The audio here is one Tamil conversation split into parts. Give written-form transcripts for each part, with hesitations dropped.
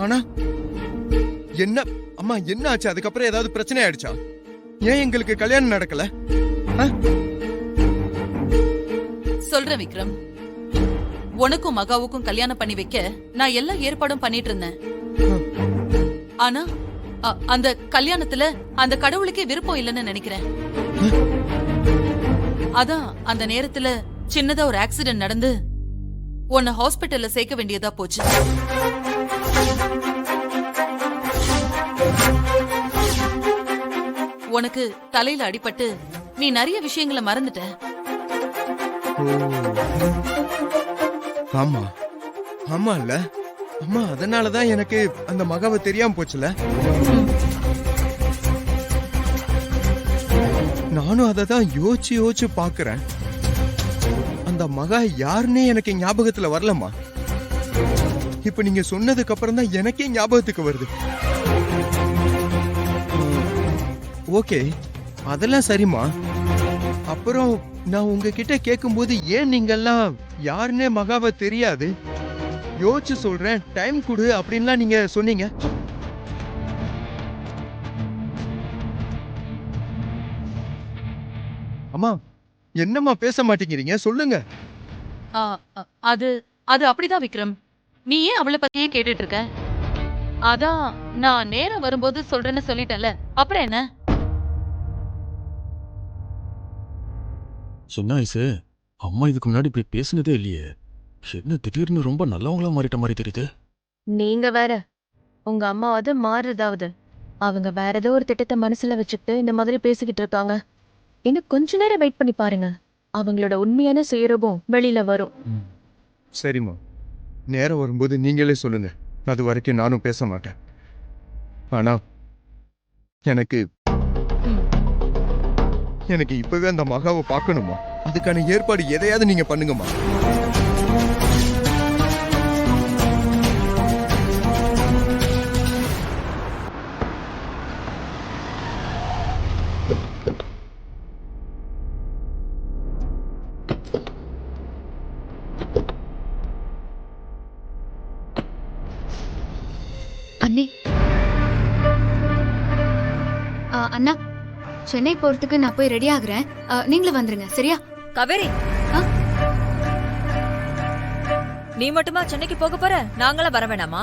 ஆனா என்ன அம்மா என்ன ஆச்சு? அதுக்கப்புறம் ஏதாவது பிரச்சனை ஆயிடுச்சா? ஏன் எங்களுக்கு கல்யாணம் நடக்கல? சொல்றேன் விக்ரம், உனக்கும் மகாவுக்கும் கல்யாணம் பண்ணி வைக்க நான் எல்லா ஏற்பாடும் பண்ணிட்டு இருந்தேன். ஆனா அந்த கல்யாணத்துல அந்த கடவுளுக்கே விருப்பம் இல்லைன்னு நினைக்கிறேன். அதான் அந்த நேரத்துல சின்னதா ஒரு ஆக்சிடென்ட் நடந்து உன்னை ஹாஸ்பிட்டல்ல சேர்க்க வேண்டியதா போச்சு. உனக்கு தலையில அடிபட்டு நீ நிறைய விஷயங்களை மறந்துட்ட. ஆமா ஆமா இல்ல அம்மா, அதனாலதான் எனக்கு அந்த மகாவை தெரியாம போச்சுல. நானும் அததான் யோசிச்சு யோசிச்சு பாக்குறேன். அந்த மகா யாருன்னே எனக்கு ஞாபகத்துல வரலம்மா. இப்ப நீங்க சொன்னதுக்கு அப்புறம் தான் எனக்கே ஞாபகத்துக்கு வருது. ஓகே, அதெல்லாம் சரிம்மா. அப்புறம் நான் உங்ககிட்ட கேட்கும்போது ஏன் நீங்கெல்லாம் யாருன்னே மகாவை தெரியாது, யோசிச்சு சொல்றேன், டைம் கொடு அப்படின்லாம் நீங்க சொன்னீங்க. அம்மா என்னம்மா பேச மாட்டேங்கிறீங்க? சொல்லுங்க. அது அது அப்படிதான் விக்ரம். நீ ஏன் அவளை பத்தியே கேட்டுட்டு இருக்க? அதான் நான் நேரம் வரும்போது சொல்றேன்னு சொல்லிட்டேன்ல, அப்புறம் என்ன? சின்ன வயசு அம்மா இதுக்கு முன்னாடி இப்படி பேசினதே இல்லையே. என்ன திடீர்னு ரொம்ப நல்லவங்களா மாறிட்ட மாதிரி தெரியுது. நீங்க வேற, உங்க அம்மாவது மாறுறதாவது அவங்க வேற ஏதோ ஒரு திட்டத்தை மனசுல வச்சுக்கிட்டு இந்த மாதிரி பேசிக்கிட்டு இருக்காங்க. இன்னும் கொஞ்ச நேரம் வெயிட் பண்ணி பாருங்க, அவங்களோட உண்மையான சுயரூபம் வெளியில வரும். சரிம்மா, நேரம் வரும்போது நீங்களே சொல்லுங்க. அது வரைக்கும் நானும் பேச மாட்டேன். ஆனா எனக்கு எனக்கு இப்பவே அந்த மகாவை பார்க்கணுமா? அதுக்கான ஏற்பாடு எதையாவது நீங்க பண்ணுங்கம்மா. அண்ணே, அண்ணா, சென்னை போறதுக்கு நான் போய் ரெடி ஆகுறேன். நீங்களும் வந்துருங்க, சரியா? காவேரி, நீ மட்டுமா சென்னைக்கு போக போற? நாங்களாம் வர வேணாமா?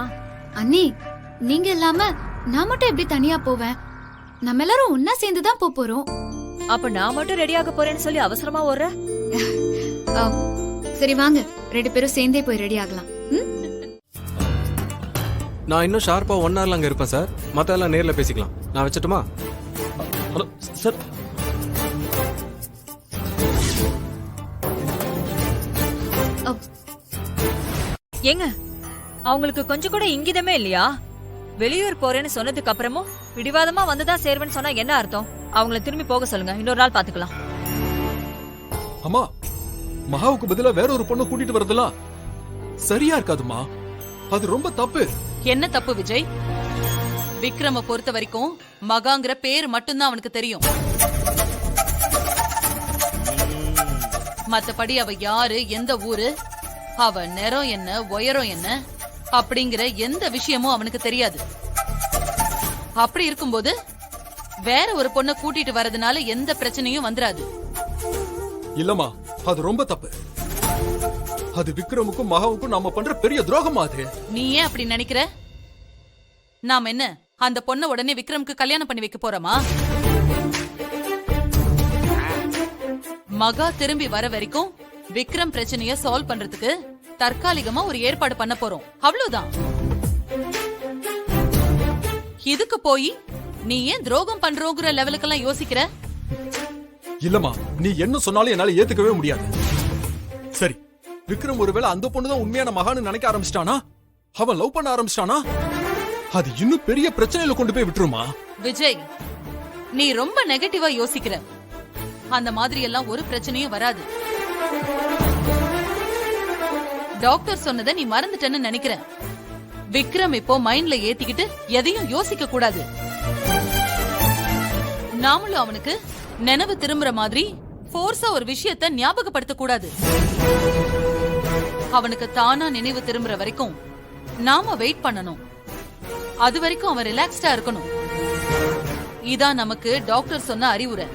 அண்ணி, நீங்க இல்லாம நான் மட்டும் எப்படி தனியா போவேன்? நம்ம எல்லாரும் ஒன்னா சேர்ந்துதான் போறோம். அப்ப நான் மட்டும் ரெடி ஆக போறேன்னு சொல்லி அவசரமா ஓடுற? சரி வாங்க, 2 பேரும் சேர்ந்தே போய் ரெடி ஆகலாம். நான் இன்னும் ஷார்ப்பா 1 hourல அங்க இருப்பேன் சார். மத்தெல்லாம் நேர்ல பேசிக்கலாம். நான் வச்சுட்டுமா? Hello sir. ஏங்க, அவங்களுக்கு கொஞ்சம் கூட இங்கிதமே இல்லையா? வெளியூர் போறேன்னு சொன்னதுக்கு அப்புறமும் பிடிவாதமா வந்துதான் சேர்வேன்னு சொன்னா என்ன அர்த்தம்? அவங்கள திரும்பி போக சொல்லுங்க, இன்னொரு நாள் பாத்துக்கலாம். அம்மா, மகாவுக்கு பதிலா வேற ஒரு பொண்ணு கூட்டிட்டு வரதெல்லாம் சரியா இருக்காதுமா. அது ரொம்ப தப்பு. என்ன தப்பு விஜய்? விக்ரம பொறுத்த வரைக்கும் மகாங்கிற பேர் மட்டும்தான் அவனுக்கு தெரியும். மத்தபடி அவ யாரு, எந்த ஊரு, அவ நிறம் என்ன, உயரம் என்ன அப்படிங்கிற எந்த விஷயமும் அவனுக்கு தெரியாது. அப்படி இருக்கும்போது வேற ஒரு பொண்ணை கூட்டிட்டு வரதுனால எந்த பிரச்சனையும் வந்துராது. இல்லம்மா, அது ரொம்ப தப்பு. அது விக்ரமுக்கும் மகாவுக்கும் நாம பண்ற பெரிய துரோகமா அது. நீ ஏன் அப்படி நினைக்கிற? நாம என்ன அந்த பொண்ண உடனே விக்ரமுக்கு கல்யாணம் பண்ணி வைக்க போறோமா? மகா திரும்பி வர வரைக்கும் விக்ரம் பிரச்சனைய சால்வ் பண்றதுக்கு தற்காலிகமா ஒரு ஏற்பாடு பண்ண போறோம், அவ்வளவுதான். இதுக்கு போய் நீ ஏன் துரோகம் பண்றோங்கிற லெவலுக்கெல்லாம் யோசிக்கிற? இல்லம்மா, நீ என்ன சொன்னாலும் என்னால ஏத்துக்கவே முடியாது. சரி, விக்ரம் ஒருவேளை அந்த பொண்ணுதான் உண்மையான மகான்னு நினைக்க ஆரம்பிச்சிட்டானா, அவன் லவ் பண்ண ஆரம்பிச்சிட்டானா, அது இன்னும் பெரிய பிரச்சனையில கொண்டு போய் விட்டுருமா? விஜய், நீ ரொம்ப நெகட்டிவா யோசிக்கிற. அந்த மாதிரி எல்லாம் ஒரு பிரச்சனையும் வராது. டாக்டர் சொன்னதை நீ மறந்துட்டேன்னு நினைக்கிறேன். விக்ரம் இப்போ மைண்ட்ல ஏத்திக்கிட்டு எதையும் யோசிக்க கூடாது. நாமளும் அவனுக்கு நினைவு திரும்புற மாதிரி ஃபோர்ஸா ஒரு விஷயத்தை ஞாபகப்படுத்த கூடாது. அவனுக்கு தானா நினைவு திரும்புற வரைக்கும் நாம வெயிட் பண்ணணும். அது வரைக்கும் அவன் ரிலாக்ஸ்டா இருக்கணும். இதான் நமக்கு டாக்டர் சொன்ன அறிவுரை.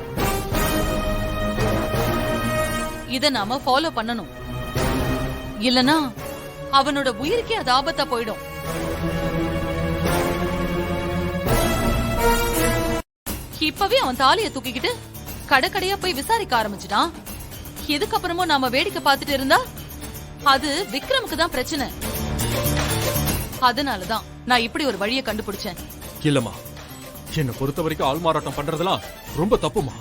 இத நாம ஃபாலோ பண்ணணும். இல்லனா அவனோட உயிருக்கே அது ஆபத்தா போயிடும். இப்பவே அவன் தாலிய தூக்கிக்கிட்டு கடைக்கடையா போய் விசாரிக்க ஆரம்பிச்சுட்டான். இதுக்கப்புறமும் நாம வேடிக்கை பார்த்துட்டு இருந்தா அது விக்ரமுக்கு தான் பிரச்சனை. அதனாலதான் நான் இப்படி ஒரு வழியை கண்டுபிடிச்சேன். இல்லம்மா, என்னை பொறுத்த வரைக்கும் ஆள்மாறாட்டம் பண்றதெல்லாம் ரொம்ப தப்புமா.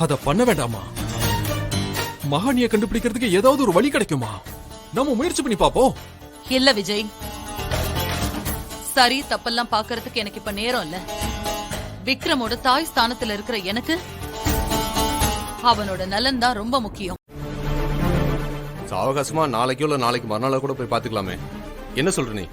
அத பண்ண வேண்டாமா. மகானிய கண்டுபிடிக்கிறதுக்கு ஏதாவது ஒரு வழி கிடைக்குமா? நம்ம முயற்சி பண்ணி பாப்போம். இல்ல விஜய், சரி தப்பெல்லாம் பாக்குறதுக்கு எனக்கு இப்ப நேரம் இல்ல. விக்ரமோட தாய் ஸ்தானத்துல இருக்கிற எனக்கு அவனோட நலன் தான் ரொம்ப முக்கியம். சாவகாசமா நாளைக்கோ இல்ல நாளைக்கு மறுநாள கூட போய் பாத்துக்கலாமே. என்ன சொல்ற நீ?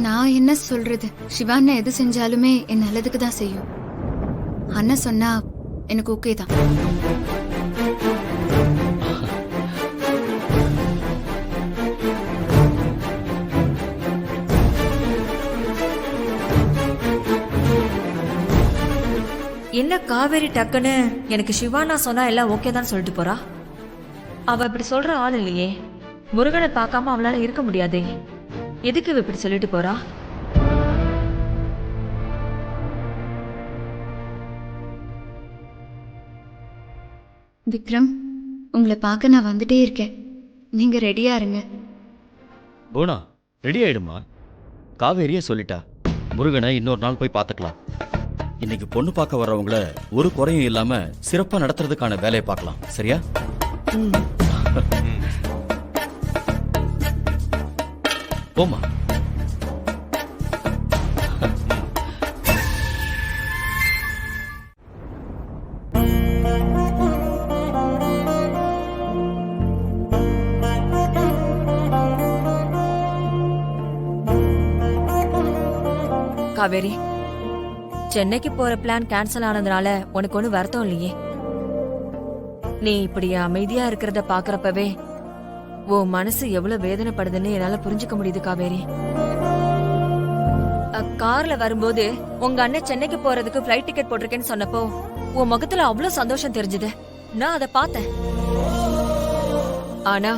நான் என்ன சொல்றது? சிவாண்ணா எது செஞ்சாலுமே என் நல்லதுக்கு தான் செய்யும். அண்ணன் சொன்னா எனக்கு ஓகே தான். என்ன காவேரி டக்குன்னு எனக்கு சிவானா சொன்னா எல்லாம் ஓகே தான் சொல்லிட்டு போறா? அவ இப்படி சொல்ற ஆள் இல்லையே. முருகனை பார்க்காம அவளால இருக்க முடியாதே. எதுக்கு இவ இப்படி சொல்லிட்டு போறா? விக்ரம், உங்களை பார்க்க நான் வந்துட்டே இருக்கேன். நீங்க ரெடியா இருங்க. போனா ரெடி ஆயிடுமா. காவேரியே சொல்லிட்டா, முருகனை இன்னொரு நாள் போய் பார்த்துக்கலாம். இன்னைக்கு பொண்ணு பார்க்க வர்றவங்கள ஒரு குறையும் இல்லாம சிறப்பா நடத்துறதுக்கான வேலையை பார்க்கலாம். சரியா? போமா. காவேரி, சென்னைக்கு போற பிளான் கேன்சல் ஆனதுனால உனக்கு ஒண்ணு வருத்தம் இல்லையே? நீ இப்படி அமைதியா இருக்கிறத பாக்குறப்பவே உன் மனசு எவ்வளவு வேதனைப்படுதுன்னு என்னால புரிஞ்சுக்க முடியுது காவேரி. கார்ல வரும்போது உங்க அண்ணன் சென்னைக்கு போறதுக்கு ஃபிளைட் டிக்கெட் போட்டிருக்கேன்னு சொன்னப்போ உன் முகத்துல அவ்வளவு சந்தோஷம் தெரிஞ்சது. நான் அதை பார்த்தேன். ஆனா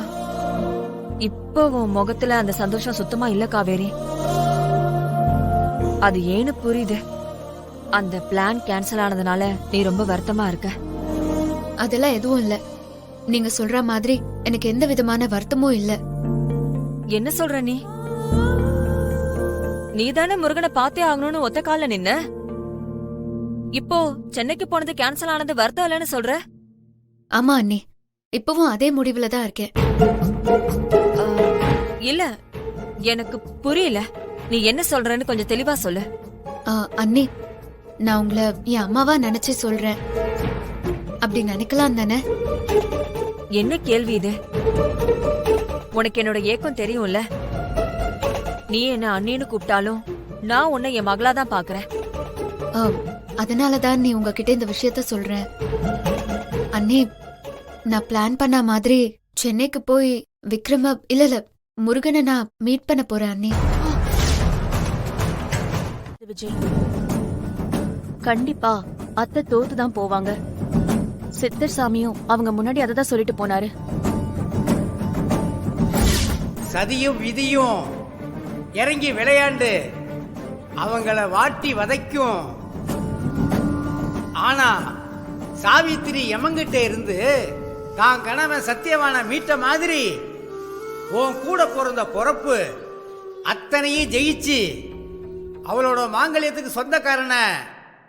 இப்போ உன் முகத்துல அந்த சந்தோஷம் சுத்தமா இல்ல காவேரி. அது ஏன்னு புரியுது. அந்த பிளான் கேன்சல் ஆனதுனால நீ ரொம்ப வருத்தமா இருக்க. அதெல்லாம் எதுவும் இல்ல. நீங்க சொல்ற மாதிரி எனக்கு எந்த விதமான வருத்தமும் இல்ல. என்ன சொல்ற நீ? நீதானே முருகனை பார்த்தே ஆகணும்னு ஒத்த கால்ல நின்ன. இப்போ சென்னைக்கு போனது கேன்சல் ஆனது வருத்தம் இல்லைன்னு சொல்ற? ஆமா அண்ணி, இப்பவும் அதே முடிவுல தான் இருக்கேன். இல்ல, எனக்கு புரியல. நீ என்ன சொல்றன்னு கொஞ்சம் தெளிவா சொல்லு. அண்ணி, நான் உங்களை என் அம்மாவா நினைச்சு சொல்றேன். அப்படி நினைக்கலாம் தானே? என்ன கேள்வி இது? உனக்கு என்னோட ஏக்கம் தெரியும்ல. நீ என்ன அண்ணின்னு கூப்பிட்டாலும் நான் உன்னை என் மகளா தான் பாக்குறேன். அதனாலதான் நீ உங்ககிட்ட இந்த விஷயத்த சொல்றேன். அண்ணி, நான் பிளான் பண்ண மாதிரி சென்னைக்கு போய் விக்ரம இல்ல முருகனை நான் மீட் பண்ண போறேன் அண்ணி. விஜய், கண்டிப்பா அத்தை தோத்துதான் போவாங்க. சித்தர் சாமியும் அவங்க முன்னாடி அதை தான் சொல்லிட்டு போனாரு. சதியும் விதியும் இறங்கி விளையாண்டு அவங்கள வாட்டி வதைக்கும். ஆனா சாவித்திரி எமங்கிட்ட இருந்து தான் கணவன் சத்தியவான மீட்ட மாதிரி உன் கூட பிறந்த பொறப்பு அத்தனையும் ஜெயிச்சு அவளோட மாங்கல்யத்துக்கு சொந்தக்காரனை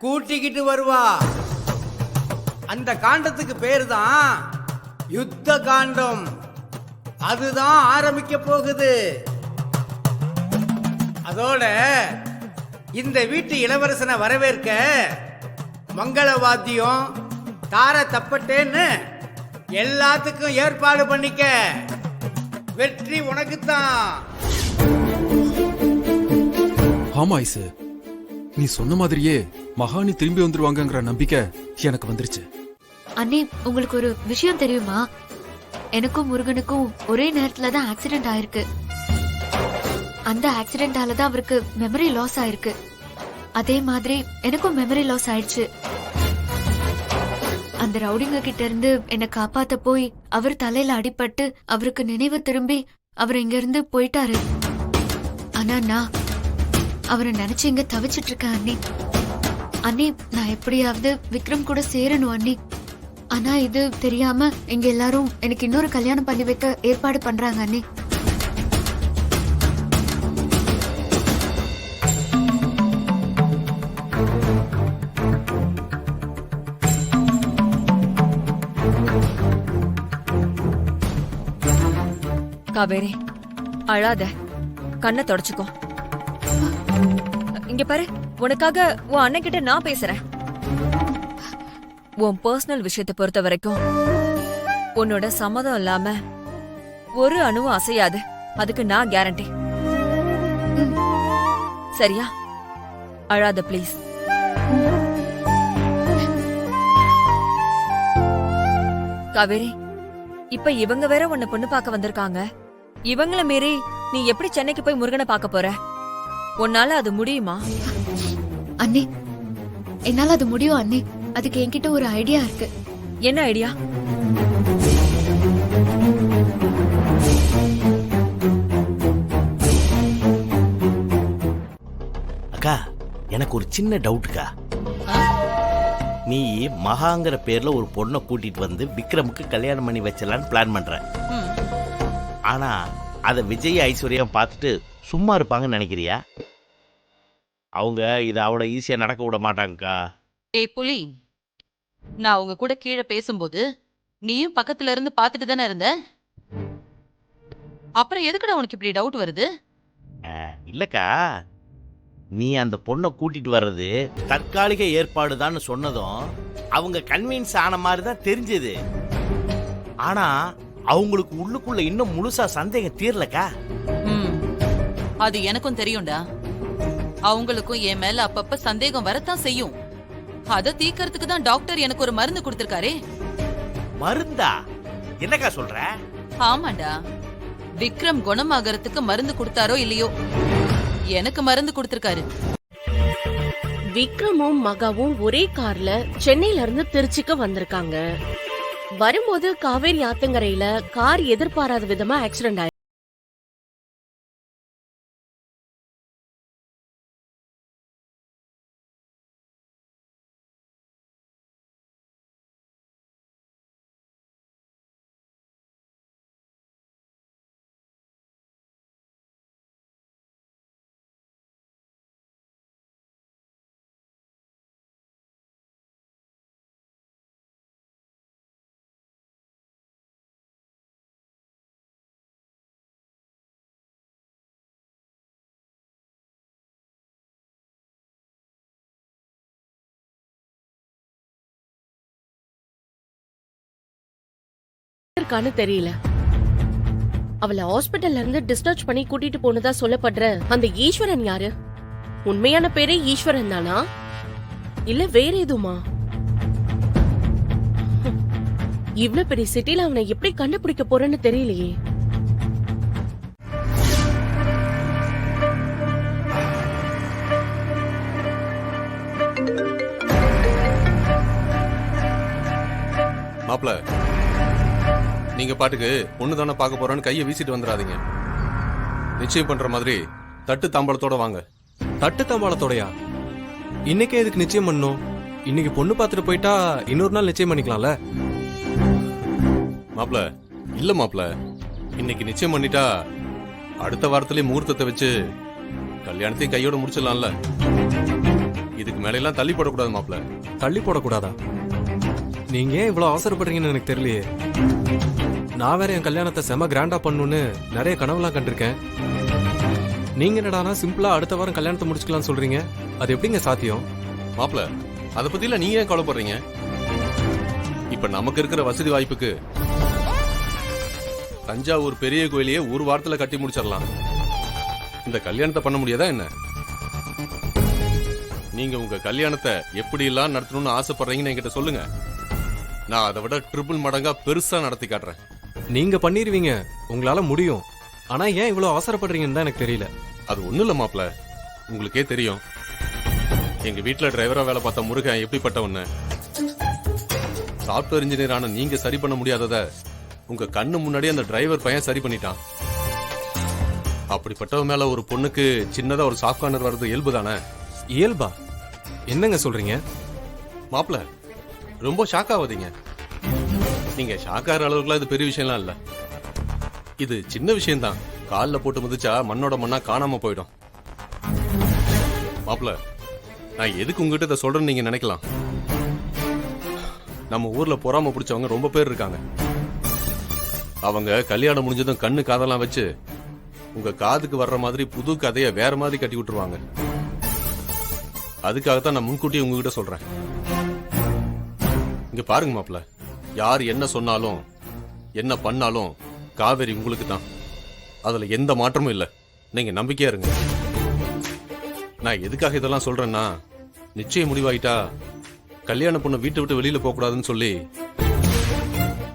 கூட்டிக்கிட்டு வருவா. அந்த காண்டத்துக்கு பேரு தான் யுத்த காண்டம். அதுதான் ஆரம்பிக்க போகுது. அதோட இந்த வீட்டு இளவரசனை வரவேற்க மங்களவாத்தியம் தார தப்பட்டேன்னு எல்லாத்துக்கும் ஏற்பாடு பண்ணிக்க. வெற்றி உனக்குத்தான். ஆமா ஐசு, நீ சொன்ன மாதிரியே மகானி திரும்பி வந்துருவாங்கங்கிற நம்பிக்கை எனக்கு வந்துருச்சு. அண்ணே உங்களுக்கு ஒரு விஷயம் தெரியுமா? எனக்கும் முருகனுக்கும் ஒரே நேரத்துல தான் ஆக்சிடென்ட் ஆயிருக்கு. அந்த ஆக்சிடென்டால தான் அவருக்கு மெமரி லாஸ் ஆயிருக்கு. அதே மாதிரி எனக்கும் மெமரி லாஸ் ஆயிடுச்சு. அந்த ரவுடிங்க கிட்ட இருந்து என்னை காப்பாத்த போய் அவர் தலையில அடிபட்டு அவருக்கு நினைவு திரும்பி அவர் இங்க இருந்து போயிட்டாரு. ஆனா நான் அவரை நினைச்சு இங்க தவிச்சிட்டு இருக்கேன் அண்ணி. அண்ணி நான் எப்படியாவது விக்ரம் கூட சேரணும் அண்ணி. ஆனா இது தெரியாம இங்க எல்லாரும் எனக்கு இன்னொரு கல்யாணம் பண்ணி வைக்க ஏற்பாடு பண்றாங்க அண்ணி. காவேரி அழாத, கண்ணை தொடச்சுக்கோ. இங்க பாரு, உனக்காக உன் அண்ணன் கிட்ட நான் பேசுறேன். உன் பர்சனல் விஷயத்தை பொறுத்த வரைக்கும் உன்னோட சம்மதம் இல்லாம ஒரு அணுவும் அசையாது. அதுக்கு நான் கேரண்டி. சரியா? அழாத ப்ளீஸ். காவேரி, இப்ப இவங்க வேற உன்னை பொண்ணு பார்க்க வந்திருக்காங்க. இவங்கள மீறி நீ எப்படி சென்னைக்கு போய் முருகனை பார்க்க போற? உன்னால அது முடியுமா? அண்ணி என்னால அது முடியும் அண்ணி. அதுக்கு என்கிட்ட ஒரு ஐடியா இருக்கு. என்ன ஐடியா? அக்கா, எனக்கு ஒரு சின்ன டவுட்டுக்கா. நீ மகாங்கிற பேர்ல ஒரு பொண்ணை கூட்டிட்டு வந்து விக்ரமுக்கு கல்யாணம் பண்ணி வச்சலான்னு பிளான் பண்ற. ஆனா அத விஜய் ஐஸ்வர்யம் பார்த்துட்டு சும்மா இருப்பாங்கன்னு நினைக்கிறியா? அவங்க இதை அவ்வளோ ஈஸியா நடக்க விட மாட்டாங்கக்கா. ஏய் புலி, நான் உங்க கூட கீழே பேசும்போது நீயும் பக்கத்துல இருந்து பாத்துட்டு தானே இருந்த. அப்புறம் எதுக்குடா உனக்கு இப்படி டவுட் வருது? இல்லக்கா, நீ அந்த பொண்ணை கூட்டிட்டு வர்றது தற்காலிக ஏற்பாடுதான்னு சொன்னதும் அவங்க கன்வின்ஸ் ஆன மாதிரி தான் தெரிஞ்சது. ஆனா அவங்களுக்கு உள்ளுக்குள்ள இன்னும் முழுசா சந்தேகம் தீரலக்கா. அது எனக்கும் தெரியும்டா. அவங்களுக்கும் என் மேல அப்பப்ப சந்தேகம் வரத்தான் செய்யும். அத தீக்கிறதுக்கு தான் டாக்டர் எனக்கு ஒரு மருந்து கொடுத்திருக்காரே. மருந்தா? என்னக்கா சொல்ற? ஆமாண்டா, விக்ரம் குணமாகறதுக்கு மருந்து கொடுத்தாரோ இல்லையோ, எனக்கு மருந்து கொடுத்திருக்காரு. விக்ரமும் மகாவும் ஒரே கார்ல சென்னையில இருந்து திருச்சிக்கு வந்திருக்காங்க. வரும்போது காவேரி ஆத்தங்கரையில கார் எதிர்பாராத விதமா ஆக்சிடென்ட் ஆயிருக்கு. இருக்கான்னு தெரியல. அவளை ஹாஸ்பிட்டல்ல இருந்து டிஸ்சார்ஜ் பண்ணி கூட்டிட்டு போனதா சொல்லப்படுற அந்த ஈஸ்வரன் யாரு? உண்மையான பேரே ஈஸ்வரன் தானா இல்ல வேற எதுமா? இவ்வளவு பெரிய சிட்டில அவனை எப்படி கண்டுபிடிக்க போறேன்னு தெரியலையே. மாப்ள, நீங்க பாட்டுக்கு பொண்ணு தானே பார்க்க போறோன்னு கையை வீசிட்டு வந்துடாதீங்க. நிச்சயம் பண்ற மாதிரி தட்டு தாம்பாளத்தோட வாங்க. தட்டு தாம்பாளத்தோடயா? இன்னைக்கே எதுக்கு நிச்சயம் பண்ணணும்? இன்னைக்கு பொண்ணு பார்த்துட்டு போயிட்டா இன்னொரு நாள் நிச்சயம் பண்ணிக்கலாம்ல. மாப்ள, இல்ல மாப்ள, இன்னைக்கு நிச்சயம் பண்ணிட்டா அடுத்த வாரத்திலே முகூர்த்தத்தை வச்சு கல்யாணத்தையும் கையோட முடிச்சிடலாம்ல. இதுக்கு மேல எல்லாம் தள்ளி போடக்கூடாது மாப்ள. தள்ளி போடக்கூடாதா? நீங்க ஏன் இவ்வளவு அவசரப்படுறீங்கன்னு எனக்கு தெரியலையே. நான் வேற என் கல்யாணத்தை செம கிராண்டா பண்ணணும்னு நிறைய கனவுலாம் கண்டிருக்கேன். நீங்க என்னடானா சிம்பிளா அடுத்த வாரம் கல்யாணத்தை முடிச்சுக்கலாம்னு சொல்றீங்க. அது எப்படிங்க சாத்தியம்? மாப்ள, அத பத்தில நீங்க ஏன் கவலைப்படுறீங்க? இப்ப நமக்கு இருக்கிற வசதி வாய்ப்புக்கு தஞ்சாவூர் பெரிய கோயிலையே ஒரு வாரத்துல கட்டி முடிச்சிடலாம். இந்த கல்யாணத்தை பண்ண முடியாதா என்ன? நீங்க உங்க கல்யாணத்தை எப்படி எல்லாம் நடத்தணும்னு ஆசைப்படுறீங்கன்னு என்கிட்ட சொல்லுங்க. நான் அதை விட ட்ரிபிள் மடங்கா பெருசா நடத்தி காட்டுறேன். நீங்க பண்ணிருவீங்க, உங்களால முடியும். ஆனா ஏன் இவ்வளவு அவசரப்படுறீங்கன்னு தான் எனக்கு தெரியல. அது ஒண்ணும் இல்ல மாப்ள, உங்களுக்கே தெரியும் எங்க வீட்டுல டிரைவரா வேலை பார்த்த முருகன் எப்படிப்பட்டவன்னு. சாஃப்ட்வேர் இன்ஜினியர் ஆன நீங்க சரி பண்ண முடியாதத உங்க கண்ணு முன்னாடி அந்த டிரைவர் பையன் சரி பண்ணிட்டான். அப்படிப்பட்டவ மேல ஒரு பொண்ணுக்கு சின்னதா ஒரு சாஃப்ட் கார்னர் வர்றது இயல்பு தானே? இயல்பா? என்னங்க சொல்றீங்க? மாப்ள ரொம்ப ஷாக் ஆகாதீங்க. நீங்க ஷாக் ஆகிற அளவுக்குலாம் இது பெரிய விஷயம்லாம் இல்ல. இது சின்ன விஷயம்தான். காலில் போட்டு மிதிச்சா மண்ணோட மண்ணா காணாம போயிடும். மாப்ள நான் எதுக்கு உங்ககிட்ட இதை சொல்றேன்னு நீங்க நினைக்கலாம். நம்ம ஊர்ல பொறாம பிடிச்சவங்க ரொம்ப பேர் இருக்காங்க. அவங்க கல்யாணம் முடிஞ்சதும் கண்ணு காதெல்லாம் வச்சு உங்க காதுக்கு வர்ற மாதிரி புது கதையை வேற மாதிரி கட்டி விட்டுருவாங்க. அதுக்காகத்தான் நான் முன்கூட்டியே உங்ககிட்ட சொல்றேன். இங்க பாருங்க மாப்ள, யார் என்ன சொன்னாலும் என்ன பண்ணாலும் காவேரி உங்களுக்கு தான். அதுல எந்த மாற்றமும் இல்ல. நீங்க நம்பிக்கையா இருங்க. நான் எதுக்காக இதெல்லாம் சொல்றேன்னா, நிச்சயம் முடிவாயிட்டா கல்யாண பொண்ணு வீட்டை விட்டு வெளியில போக கூடாதுன்னு சொல்லி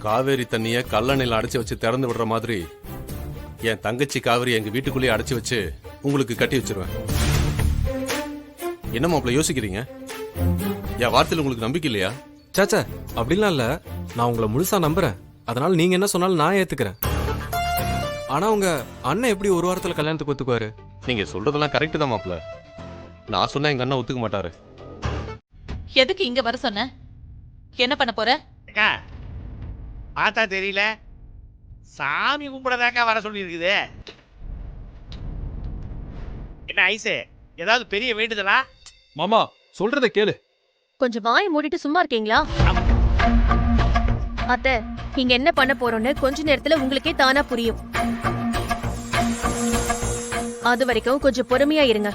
காவேரி தண்ணிய கல்லணையில அடைச்சு வச்சு திறந்து விடுற மாதிரி என் தங்கச்சி காவேரி எங்க வீட்டுக்குள்ளேயே அடைச்சு வச்சு உங்களுக்கு கட்டி வச்சிருவேன். என்ன மாப்ள யோசிக்கிறீங்க? என் வார்த்தையில் உங்களுக்கு நம்பிக்கை இல்லையா? சாச்சா, அப்படிலாம் இல்ல. நான் உங்களை முழுசா நம்புறேன். அதனால நீங்க என்ன சொன்னாலும் நான் ஏத்துக்கிறேன். ஆனா உங்க அண்ணன் எப்படி ஒரு வாரத்துல கல்யாணத்துக்கு ஒத்துக்குவாரு? நீங்க சொல்றதெல்லாம் கரெக்ட் தான் மாப்ள. நான் சொன்னா எங்க அண்ணன் ஒத்துக்க மாட்டாரு. எதுக்கு இங்க வர சொன்ன? என்ன பண்ண போற? அக்கா பார்த்தா தெரியல, சாமி கும்பிடதாக்கா வர சொல்லி இருக்குது. என்ன ஐசு, ஏதாவது பெரிய வேண்டுதலா? மாமா சொல்றத கேளு. கொஞ்சம் வாயை மூடிட்டு சும்மா இருக்கீங்களா? அத்தை, நீங்க என்ன பண்ண போறோம்னு கொஞ்ச நேரத்துல உங்களுக்கே தானா புரியும். அது வரைக்கும் கொஞ்சம் பொறுமையா இருங்க.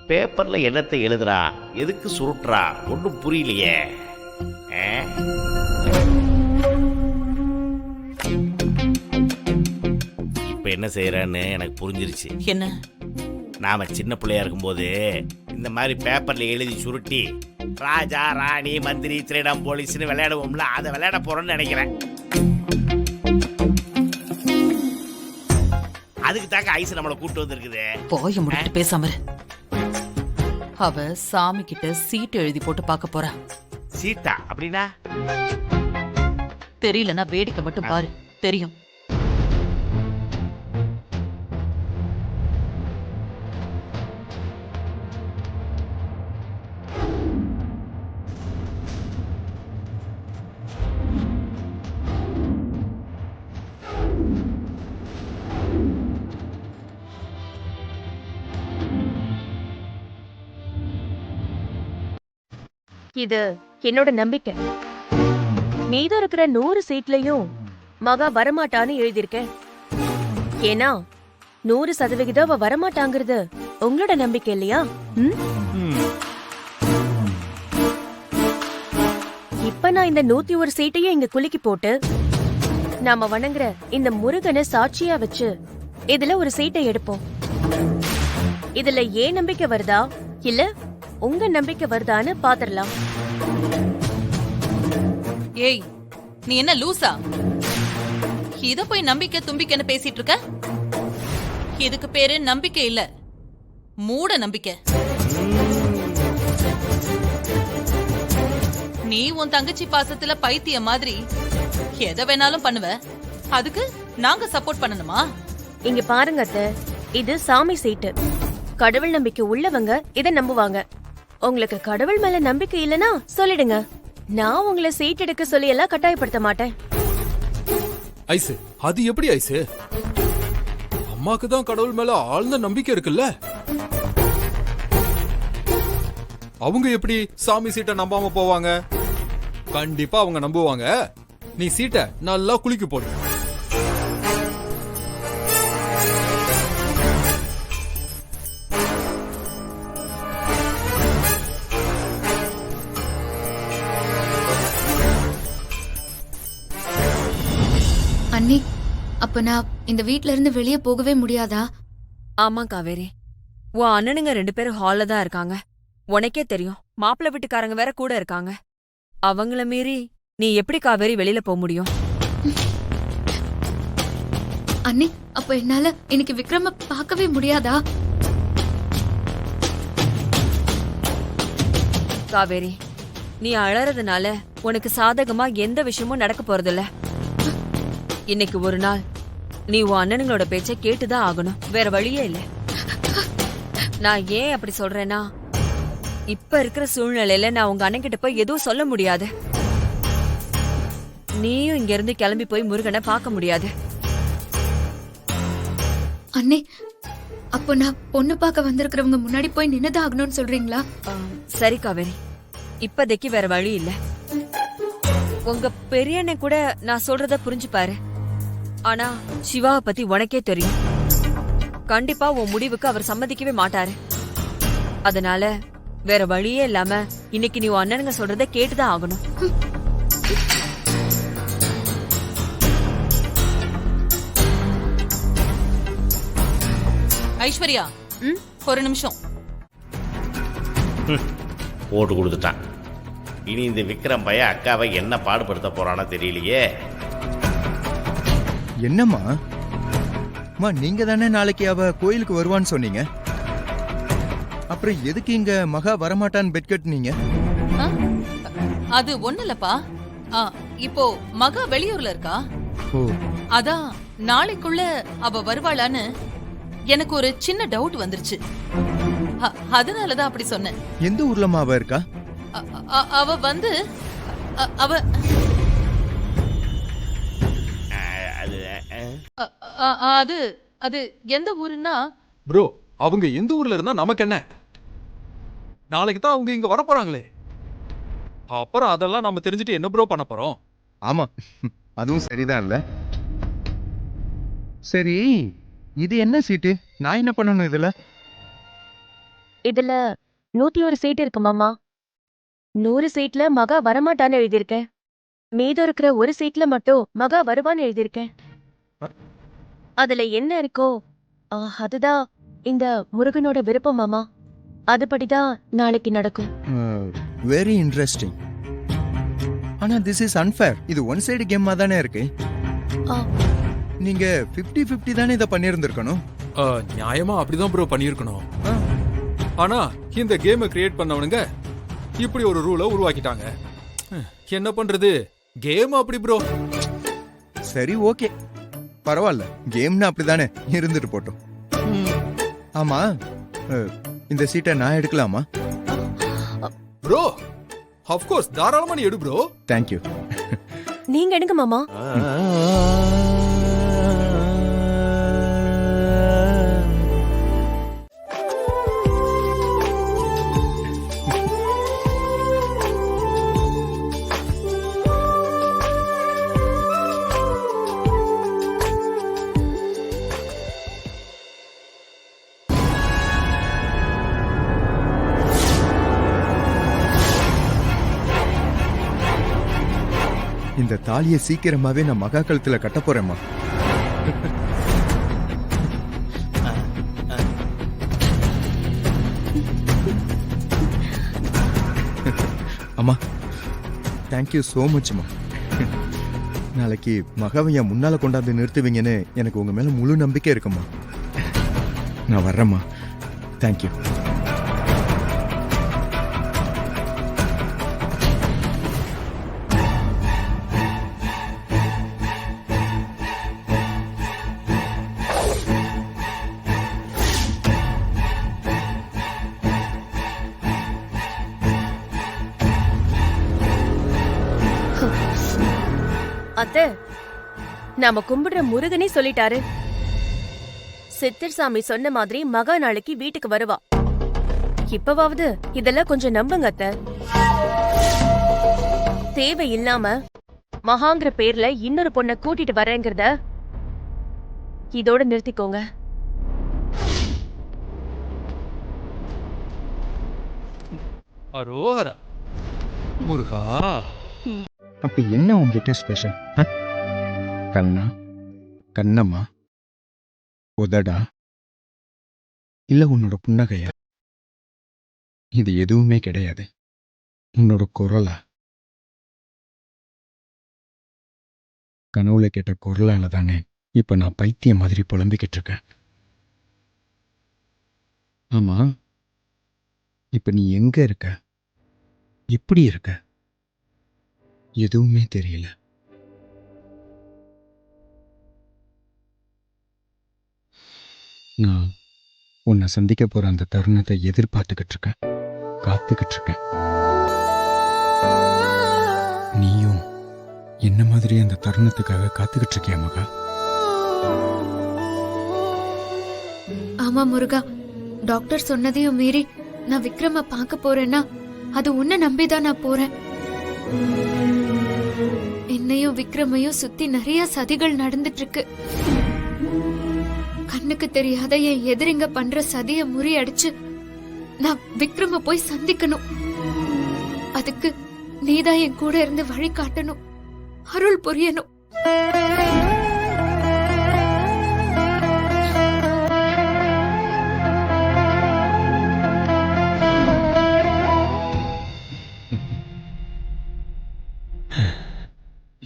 பேப்பர்ல என்னத்தை எழுதுறா, எதுக்கு சுருட்டுறா, ஒன்றும் புரியலையே. இப்ப என்ன செய்யறான்னு எனக்கு புரிஞ்சிருச்சு. என்ன? நாம சின்ன பிள்ளையா இருக்கும்போது இந்த மாதிரி பேப்பர்ல எழுதி சுருட்டி ராஜா ராணி மந்திரி திரைடம் போலீஸ்னு விளையாடுவோம்ல, அதை விளையாட போறோம்னு நினைக்கிறேன். அதுக்கு தாக்க ஐஸ் நம்மளை கூட்டு வந்திருக்குது. போய முடிட்டு பேசாம இரு. அவ சாமி கிட்ட சீட்டு எழுதி போட்டு பார்க்க போறா. சீட்டா அப்படின்னா? தெரியலன்னா வேடிக்கை மட்டும் பாரு, தெரியும். இது என்னோட நம்பிக்கை. மீதம் இருக்கிற 100 சீட்லயும் மகா வரமாட்டான்னு எழுதியிருக்கேன். ஏன்னா 100% அவ வரமாட்டாங்கிறது உங்களோட நம்பிக்கை இல்லையா? இப்ப நான் இந்த 101 சீட்டையும் இங்க குலுக்கி போட்டு நாம வணங்குற இந்த முருகனை சாட்சியா வச்சு இதுல ஒரு சீட்டை எடுப்போம். இதுல ஏன் நம்பிக்கை வருதா இல்ல உங்க நம்பிக்கை வருதான்னு பாத்திரலாம். ஏய், நீ என்ன லூசா? இத போய் நம்பிக்கை தும்பிக்கைன்னு பேசிட்டு இருக்க? இதுக்கு பேரு நம்பிக்கை இல்ல, மூட நம்பிக்கை. நீ உன் தங்கச்சி பாசத்துல பைத்திய மாதிரி எதை வேணாலும் பண்ணுவ. அதுக்கு நாங்க சப்போர்ட் பண்ணணுமா? இங்க பாருங்க அத்தை, இது சாமி சீட்டு. கடவுள் நம்பிக்கை உள்ளவங்க இதை நம்புவாங்க. உங்களுக்கு கடவுள் மேல நம்பிக்கை இல்லனா சொல்லிடுங்க. நான் உங்களை சீட் எடுக்க சொல்லி எல்லாம் கட்டாயப்படுத்த மாட்டேன். ஐசு, அது எப்படி ஐசு? அம்மாக்கு தான் கடவுள் மேல ஆழ்ந்த நம்பிக்கை இருக்குல்ல. அவங்க எப்படி சாமி சீட்டை நம்பாம போவாங்க? கண்டிப்பா அவங்க நம்புவாங்க. நீ சீட்டை நல்லா குலுக்கி போடு. அண்ணி, அப்ப நான் இந்த வீட்ல இருந்து வெளியே போகவே முடியாதா? ஆமா காவேரி, உன் அண்ணனுங்க 2 பேரும் ஹால்ல தான் இருக்காங்க. உனக்கே தெரியும், மாப்பிள்ளை வீட்டுக்காரங்க வேற கூட இருக்காங்க. அவங்கள மீறி நீ எப்படி காவேரி வெளியில போக முடியும்? அண்ணி, அப்ப என்னால இன்னைக்கு விக்ரம பார்க்கவே முடியாதா? காவேரி, நீ அழறதுனால உனக்கு சாதகமா எந்த விஷயமும் நடக்க போறதில்ல. இன்னைக்கு ஒரு நாள் நீ உன் அண்ணனுங்களோட பேச்ச கேட்டுதான் ஆகணும், வேற வழியே இல்ல. நான் ஏன் அப்படி சொல்றேன்னா, இப்ப இருக்கிற சூழ்நிலையில நான் உங்க அண்ணன் கிட்ட போய் எதுவும் சொல்ல முடியாது. நீயும் இங்க இருந்து கிளம்பி போய் முருகனை பார்க்க முடியாது. அண்ணே, அப்போ நான் பொண்ணு பார்க்க வந்திருக்கிறவங்க முன்னாடி போய் நின்னுதான் ஆகணும்னு சொல்றீங்களா? சரி காவேரி, இப்போதைக்கு வேற வழி இல்ல. உங்க பெரியண்ணன் கூட நான் சொல்றத புரிஞ்சு பாரு. ஆனா சிவாவை பத்தி உனக்கே தெரியும், கண்டிப்பா உன் முடிவுக்கு அவர் சம்மதிக்கவே மாட்டாரு. அதனால வேற வழியே இல்லாம இன்னைக்கு நீ உன் அண்ணனுங்க சொல்றத கேட்டுதான் ஆகணும். ஐஸ்வர்யா, ஒரு நிமிஷம். போட்டு கொடுத்துட்டான். இனி இந்த விக்ரம் பையன் அக்காவை என்ன பாடுபடுத்த போறானோ தெரியலையே. என்னம்மா நீங்க தானே நாளைக்கு அவ கோயிலுக்கு வருவான்னு சொன்னீங்க, அப்புறம் எதுக்கு இங்க மகா வரமாட்டான்னு பெட் கட்டுனீங்க? அது ஒண்ணு இல்லப்பா, இப்போ மகா வெளியூர்ல இருக்கா. அதான் நாளைக்குள்ள அவ வருவாளான்னு எனக்கு ஒரு சின்ன டவுட் வந்துருச்சு. அதனாலதான் அப்படி சொன்னேன். எந்த ஊர்லமா அவ இருக்கா? அவ வந்து அவ அது அது எந்த ஊருன்னா? ப்ரோ, அவங்க எந்த ஊர்ல இருந்தா நமக்கு என்ன? நாளைக்கு தான் அவங்க இங்க வர போறாங்களே. அப்புறம் அதெல்லாம் நம்ம தெரிஞ்சுட்டு என்ன ப்ரோ பண்ண போறோம்? ஆமா, அதுவும் சரிதான் இல்ல. சரி, இது என்ன சீட்டு? நான் என்ன பண்ணணும் இதுல? இதுல 101 சீட் இருக்கு மாமா. 100 சீட்ல மகா வரமாட்டான்னு எழுதியிருக்கேன். மீதம் இருக்கிற ஒரு சீட்ல மட்டும் மகா வருவான்னு எழுதியிருக்கேன். அதுல என்ன இருக்கோ அதுதான் இந்த முருகனோட விருப்பம் மாமா. அதுபடிதான் நாளைக்கு நடக்கும். Very interesting. ஆனா திஸ் இஸ் அன்ஃபேர். இது ஒன் சைடு கேமா தானே இருக்கு. நீங்க 50-50 தானே இதை பண்ணியிருந்திருக்கணும். நியாயமா அப்படிதான் ப்ரோ பண்ணியிருக்கணும். ஆனா இந்த கேமை கிரியேட் பண்ணவனுங்க இப்படி ஒரு ரூலை உருவாக்கிட்டாங்க. என்ன பண்றது, கேம் அப்படி ப்ரோ. சரி, ஓகே, பரவாயில்ல. கேம்னா அப்படிதானே, இருந்துட்டு போட்டோம். ஆமா, இந்த சீட்டை நான் எடுக்கலாமா? ப்ரோ, ஆஃப் கோர்ஸ், தாராளமா நீ எடு ப்ரோ. Thank you. நீங்க எடுங்க மாமா. இந்த தாலியை சீக்கிரமாவே நான் மகா கழுத்துல கட்ட போறேம்மா. அம்மா, தேங்க்யூ சோ மச்மா. நாளைக்கு மகாவையா முன்னால கொண்டாந்து நிறுத்துவீங்கன்னு எனக்கு உங்க மேல முழு நம்பிக்கை இருக்குமா. நான் வர்றேம்மா. தேங்க்யூ. அத்தை, நாம கும்பிடுற முருகனே சொல்லிட்டாரு. சித்தர் சாமி சொன்ன மாதிரி மகா நாளைக்கு வீட்டுக்கு வருவா. இப்பவாவது இதெல்லாம் கொஞ்சம் நம்புங்க அத்தை. தேவையில்லாம மகாங்கிற பேர்ல இன்னொரு பொண்ண கூட்டிட்டு வரேங்கிறத இதோட நிறுத்திக்கோங்க. அரோஹரா முருகா. அப்ப என்ன உங்ககிட்ட ஸ்பெஷல்? கண்ணா, கண்ணம்மா, உதடா, இல்ல உன்னோட புன்னகையா? இது எதுவுமே கிடையாது. உன்னோட குரலா? கனவுல கேட்ட குரலால தானே இப்ப நான் பைத்தியம் மாதிரி புலம்பிக்கிட்டு இருக்கேன். ஆமா, இப்ப நீ எங்க இருக்க? எப்படி இருக்க? எதுவுமே தெரியல. நான் உன்னை சந்திக்க போற அந்த தருணத்தை எதிர்பார்த்துக்கிட்டு இருக்கேன், காத்துக்கிட்டு இருக்கேன். நீயும் என்ன மாதிரி அந்த தருணத்துக்காக காத்துக்கிட்டு இருக்கியா மகா? ஆமா முருகா, டாக்டர் சொன்னதையும் மீறி நான் விக்ரம பார்க்க போறேன்னா அது உன்னை நம்பிதான் நான் போறேன். என்னையும் விக்ரமையும் சுத்தி நிறைய சதிகள் நடந்துட்டு இருக்கு. கண்ணுக்கு தெரியாத என் எதிரிங்க பண்ற சதிய முறியடிச்சு நான் விக்ரம போய் சந்திக்கணும். அதுக்கு நீதான் என் கூட இருந்து வழி காட்டணும், அருள் புரியணும்.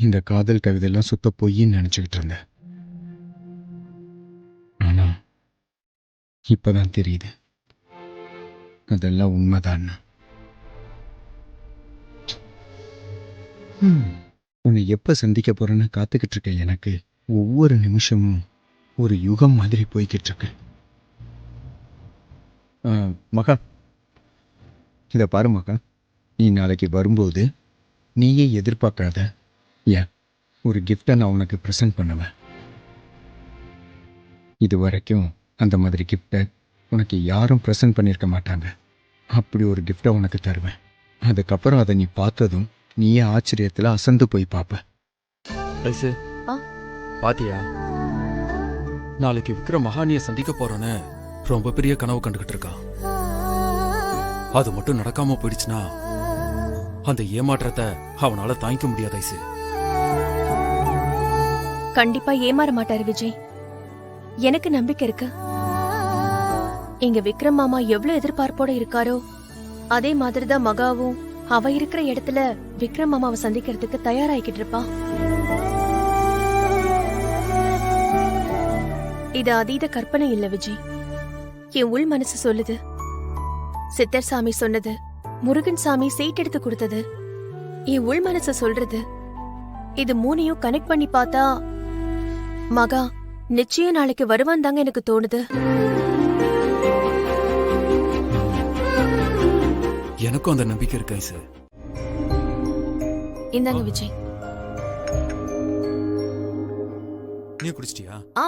இந்த காதல் கவிதையெல்லாம் சுத்த பொய்ன்னு நினைச்சுக்கிட்டு இருந்தேன். ஆனா இப்பதான் தெரியுது அதெல்லாம் உண்மைதான். உன்னை எப்ப சந்திக்க போறேன்னு காத்துக்கிட்டு இருக்க எனக்கு ஒவ்வொரு நிமிஷமும் ஒரு யுகம் மாதிரி போய்கிட்டு இருக்கு. மகா, இத பாரு மகா, நீ நாளைக்கு வரும்போது நீயே எதிர்பார்க்காத ஏன் ஒரு கிஃப்டை நான் உனக்கு ப்ரெசென்ட் பண்ணுவேன். இது வரைக்கும் அந்த மாதிரி கிஃப்டை உனக்கு யாரும் ப்ரெசென்ட் பண்ணியிருக்க மாட்டாங்க. அப்படி ஒரு கிஃப்டை உனக்கு தருவேன். அதுக்கப்புறம் அதை நீ பார்த்ததும் நீயே ஆச்சரியத்தில் அசந்து போய் பார்ப்ப. ஐசு, பாத்தியா, நாளைக்கு விக்ரம் மகானிய சந்திக்க போறோன்னு ரொம்ப பெரிய கனவு கண்டுகிட்டு இருக்கான். அது மட்டும் நடக்காம போயிடுச்சுன்னா அந்த ஏமாற்றத்தை அவனால தாங்கிக்க முடியாது. ஐசு, கண்டிப்பா ஏமாற மாட்டாரு விஜய், எனக்கு நம்பிக்கை இருக்கு. எங்க விக்ரம் மாமா எவ்வளவு எதிர்பார்ப்போட இருக்காரோ அதே மாதிரிதான் மகாவும் அவ இருக்கிற இடத்துல விக்ரம் மாமாவை சந்திக்கிறதுக்கு தயாராகிக்கிட்டு இருப்பா. இது அதீத கற்பனை இல்ல விஜய், என் உள் மனசு சொல்லுது. சித்தர் சாமி சொன்னது, முருகன் சாமி சீட் எடுத்து கொடுத்தது, என் உள் மனசு சொல்றது. இது மூணையும் கனெக்ட் பண்ணி பார்த்தா மகா நிச்சயம் நாளைக்கு வருவான் தாங்க எனக்கு தோணுது. எனக்கும் அந்த நம்பிக்கை இருக்கு ஐசு. இந்தாங்க விஜய். நீ குடிச்சிட்டியா? ஆ,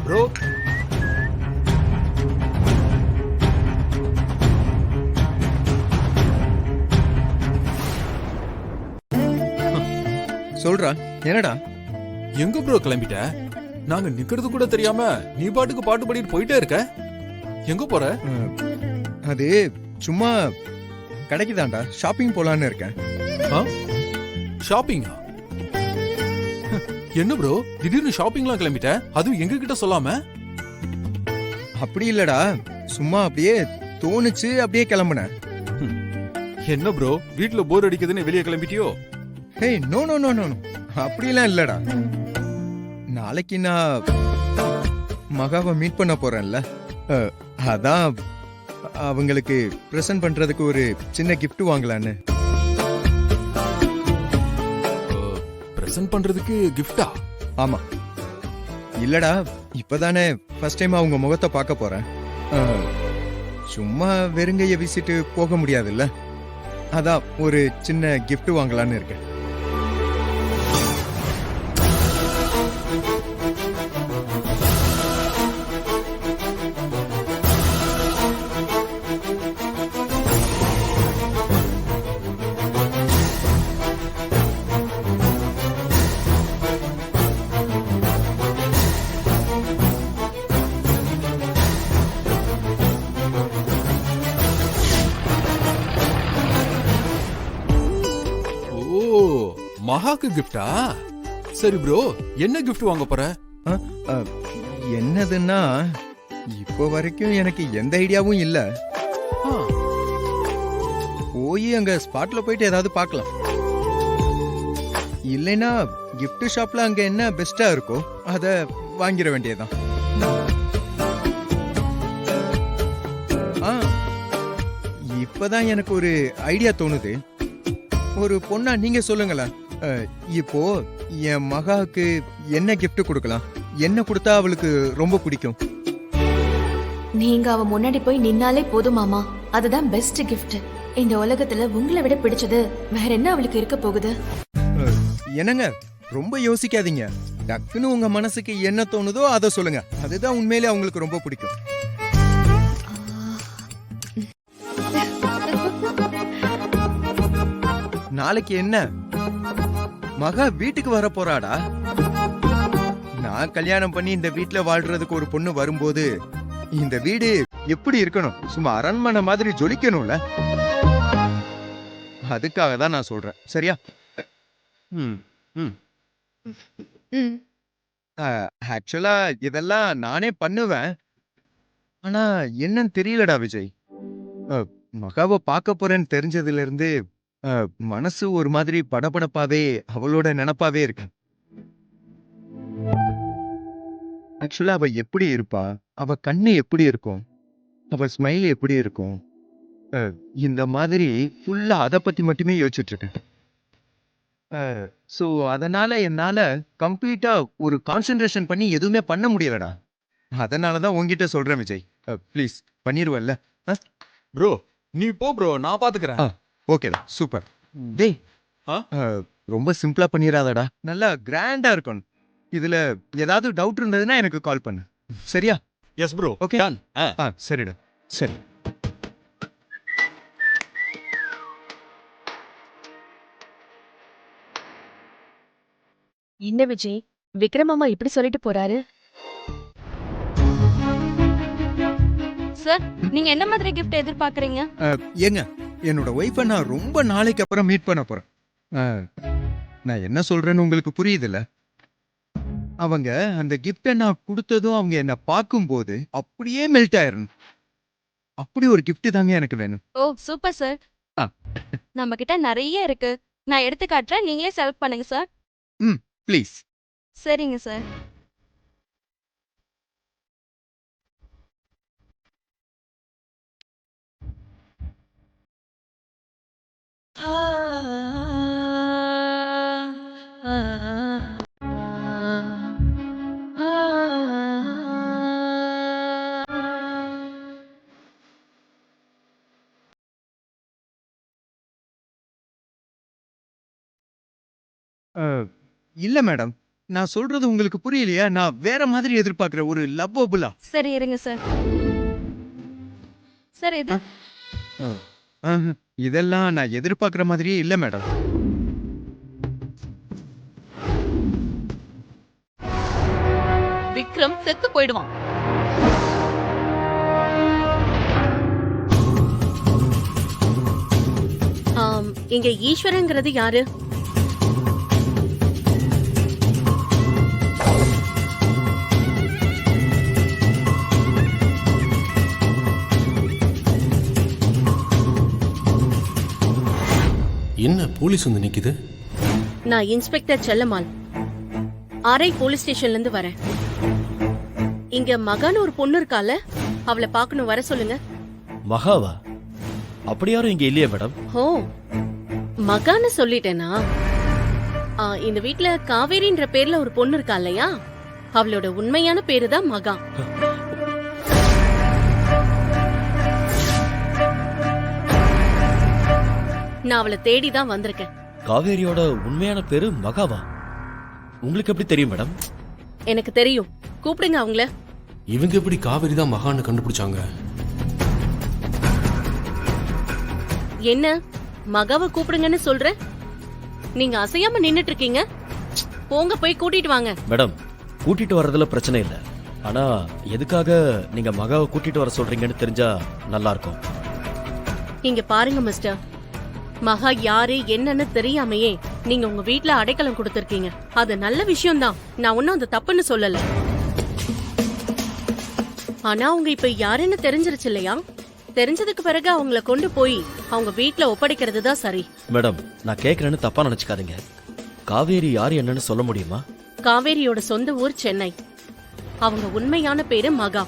ப்ரோ, சொல்றா, என்னடா? எங்க ப்ரோ கிளம்பிட்ட? நாங்க நிக்கிறது கூட தெரியாம நீ பாட்டுக்கு பாட்டு பாடிட்டு போயிட்டே இருக்க. எங்க போற? அது சும்மா கடைக்கு தான்டா, ஷாப்பிங் போலான்னு இருக்கேன். ஷாப்பிங்கா? என்ன ப்ரோ திடீர்னு ஷாப்பிங்லாம் கிளம்பிட்ட, அதுவும் எங்க கிட்ட சொல்லாம? அப்படி இல்லடா, சும்மா அப்படியே தோணுச்சு, அப்படியே கிளம்புனேன். என்ன ப்ரோ வீட்ல போர் அடிக்குதுன்னு வெளியே கிளம்பிட்டியோ? ஹே, நோ நோ நோ நோ, அப்படிலாம் இல்லடா. நாளைக்கு நான் மகாவை மீட் பண்ண போறேன்ல, அதான் அவங்களுக்கு பிரசன்ட் பண்றதுக்கு ஒரு சின்ன கிஃப்ட் வாங்கலான்னு. பிரசன்ட் பண்றதுக்கு கிஃப்டா? ஆமா. இல்லடா, இப்பதானே ஃபர்ஸ்ட் டைம் அவங்க முகத்தை பார்க்க போறேன். சும்மா வெறுங்கைய வீசிட்டு போக முடியாதுல்ல, அதான் ஒரு சின்ன கிஃப்ட் வாங்கலான்னு இருக்கேன். மகாக்கு கிஃப்டா? சரி ப்ரோ, என்ன கிஃப்ட் வாங்க போற? என்னதுன்னா இப்போ வரைக்கும் எனக்கு எந்த ஐடியாவும் இல்ல. போய் அங்க ஸ்பாட்ல போயிட்டு ஏதாவது பார்க்கலாம். இல்லைன்னா gift ஷாப்ல அங்க என்ன பெஸ்டா இருக்கோ அத வாங்கிட வேண்டியதுதான். இப்பதான் எனக்கு ஒரு ஐடியா தோணுது. ஒரு பொண்ணா நீங்க சொல்லுங்களேன். இப்போ என் மகாவுக்கு என்ன gift கொடுக்கலாம்? என்ன கொடுத்தா அவளுக்கு ரொம்ப பிடிக்கும்? நீங்க அவ முன்னாடி போய் நின்னாலே போதும் மாமா. அதுதான் பெஸ்ட் கிஃப்ட். இந்த உலகத்துல உங்களை விட பிடிச்சது வேற என்ன அவளுக்கு இருக்க போகுது? என்னங்க, ரொம்ப யோசிக்காதீங்க. டக்குன்னு உங்க மனசுக்கு என்ன தோணுதோ அதை சொல்லுங்க. அதுதான் உண்மையிலே அவங்களுக்கு ரொம்ப பிடிக்கும். நாளைக்கு என்ன, மகா வீட்டுக்கு வர போறாடா. நான் கல்யாணம் பண்ணி இந்த வீட்டுல வாழ்றதுக்கு ஒரு பொண்ணு வரும்போது இந்த வீடு எப்படி இருக்கணும்? சும்மா அரண்மனை மாதிரி ஜொலிக்கணும்ல. அதுக்காக தான் நான் சொல்றேன். சரியா? ஆக்சுவலா இதெல்லாம் நானே பண்ணுவேன். ஆனா என்னன்னு தெரியலடா விஜய். மகாவை பார்க்க போறேன்னு தெரிஞ்சதுல இருந்து மனசு ஒரு மாதிரி படபடப்பாவே அவளோட நினப்பாவே இருக்கு. ஆக்சுவலா அவ எப்படி இருப்பா, அவ கண்ணு எப்படி இருக்கும், அவ ஸ்மைல் எப்படி இருக்கும், இந்த மாதிரி ஃபுல்லா அதை பத்தி மட்டுமே யோசிச்சுட்டு இருக்கேன். ஸோ அதனால என்னால கம்ப்ளீட்டா ஒரு கான்சென்ட்ரேஷன் பண்ணி எதுவுமே பண்ண முடியலடா. அதனாலதான் உங்ககிட்ட சொல்றேன் விஜய். ப்ளீஸ் பண்ணிடுவல்ல? ப்ரோ நீ போ ப்ரோ, நான் பாத்துக்கிறேன். ஓகேடா, சூப்பர். டேய், ரொம்ப சிம்பிளா பண்ணிடாதடா, நல்லா கிராண்டா இருக்கணும். இதுல ஏதாவது டவுட் இருந்ததுன்னா எனக்கு கால் பண்ணு. சரியா? S bro. ஓகே, சரிடா. சரி. என்ன விஜய், விக்ரம் அம்மா இப்படி சொல்லிட்டு போறாரு? சார், நீங்க என்ன மாதிரி கிஃப்ட் எதிர்பார்க்கறீங்க? ஏங்க, என்னோட ஒய்ஃபை நான் ரொம்ப நாளைக்கு அப்புறம் மீட் பண்ண போறேன். நான் என்ன சொல்றேன்னு உங்களுக்கு புரியுதுல்ல? அவங்க அந்த கிஃப்டை நான் கொடுத்ததும் அவங்க என்ன பார்க்கும்போது அப்படியே மெல்ட் ஆயிரணும். அப்படி ஒரு கிஃப்ட் தாங்க எனக்கு வேணும். ஓ சூப்பர் சார். நம்ம கிட்ட நிறைய இருக்கு, நான் எடுத்து காட்டுறேன், நீங்களே செலக்ட் பண்ணுங்க சார். ப்ளீஸ். சரிங்க சார். இல்ல மேடம், நான் சொல்றது உங்களுக்கு புரியலையா? நான் வேற மாதிரி எதிர்பார்க்கிறேன், ஒரு லவ்வபுலா. சரி இருங்க சார். சார் இது இதெல்லாம் நான் எதிர்பார்க்கிற மாதிரியே இல்ல மேடம். விக்ரம் செத்து போயிடுவான். இங்க ஈஸ்வரங்கிறது யாரு? என்ன போலீஸ் வந்து நிக்குது? நான் இன்ஸ்பெக்டர் செல்லம்மாள், ஆரை போலீஸ் ஸ்டேஷன்ல இருந்து வரேன். இங்க மகான்னு ஒரு பொண்ணு இருக்கால, அவளை பார்க்கணும், வர சொல்லுங்க. மகாவா? அப்படி யாரும் இங்க இல்லையா மேடம்? ஓ, மகான்னு சொல்லிட்டேனா? இந்த வீட்ல காவேரின்ற பேர்ல ஒரு பொண்ணு இருக்கா இல்லையா, அவளோட உண்மையான பேரு தான் மகா. நான் அவளை தேடி தான் வந்திருக்கேன். காவேரியோட உண்மையான பேரு மகாவா? உங்களுக்கு எப்படி தெரியும் மேடம்? எனக்கு தெரியும், கூப்பிடுங்க அவங்கள. இவங்க எப்படி காவேரி தான் மகான்னு கண்டுபிடிச்சாங்க? என்ன மகாவை கூப்பிடுங்கன்னு சொல்ற? நீங்க அசையாம நின்னுட்டு இருக்கீங்க. போங்க, போய் கூட்டிட்டு வாங்க. மேடம், கூட்டிட்டு வர்றதுல பிரச்சனை இல்ல. ஆனா எதுக்காக நீங்க மகாவை கூட்டிட்டு வர சொல்றீங்கன்னு தெரிஞ்சா நல்லா இருக்கும். இங்க பாருங்க மிஸ்டர், மகா யாரு என்னன்னு தெரியாமையே நீங்க உங்க வீட்ல அடைக்கலம் கொடுத்திருக்கீங்க. அது நல்ல விஷயம்தான், நான் ஒன்னும் அது தப்புன்னு சொல்லல. ஆனா அவங்க இப்ப யாருன்னு தெரிஞ்சிருச்சு இல்லையா? தெரிஞ்சதுக்கு பிறகு அவங்கள கொண்டு போய் அவங்க வீட்ல ஒப்படைக்கிறது தான் சரி. மேடம், நான் கேட்கறேன்னு தப்பா நினைச்சுக்காதீங்க. காவேரி யார் என்னன்னு சொல்ல முடியுமா? காவேரியோட சொந்த ஊர் சென்னை. அவங்க உண்மையான பேரு மகா.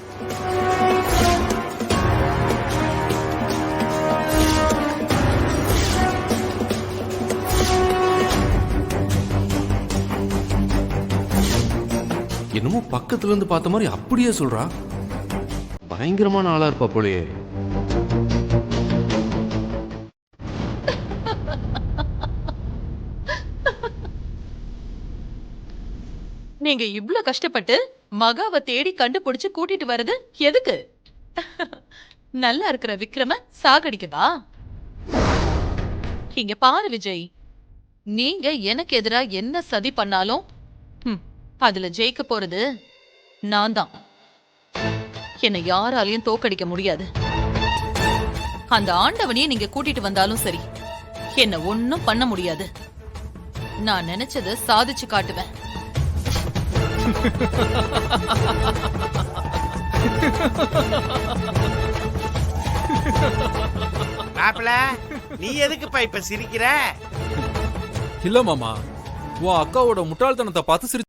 என்னமோ பக்கத்துல இருந்து பார்த்த மாதிரி அப்படியே சொல்றா. பயங்கரமான ஆளா இருப்பா போலயே. நீங்க இவ்ளோ கஷ்டப்பட்டு மகாவை தேடி கண்டுபிடிச்சு கூட்டிட்டு வர்றது எதுக்கு? நல்லா இருக்கிற விக்ரம சாகடிக்கவா? இங்க பாரு விஜய், நீங்க எனக்கு எதிரா என்ன சதி பண்ணாலும் அதுல ஜெயிக்க போறது நான் தான். என்னை யாராலையும் தோக்கடிக்க முடியாது. அந்த ஆண்டவனையே நீங்க கூட்டிட்டு வந்தாலும் சரி, என்ன ஒண்ணும் பண்ண முடியாது. நான் நினைச்சதை சாதிச்சு காட்டுவேன். மாப்பிள, நீ எதுக்குப்பா இப்ப சிரிக்கிற? இல்ல மாமா, உன் அக்காவோட முட்டாள்தனத்தை பார்த்து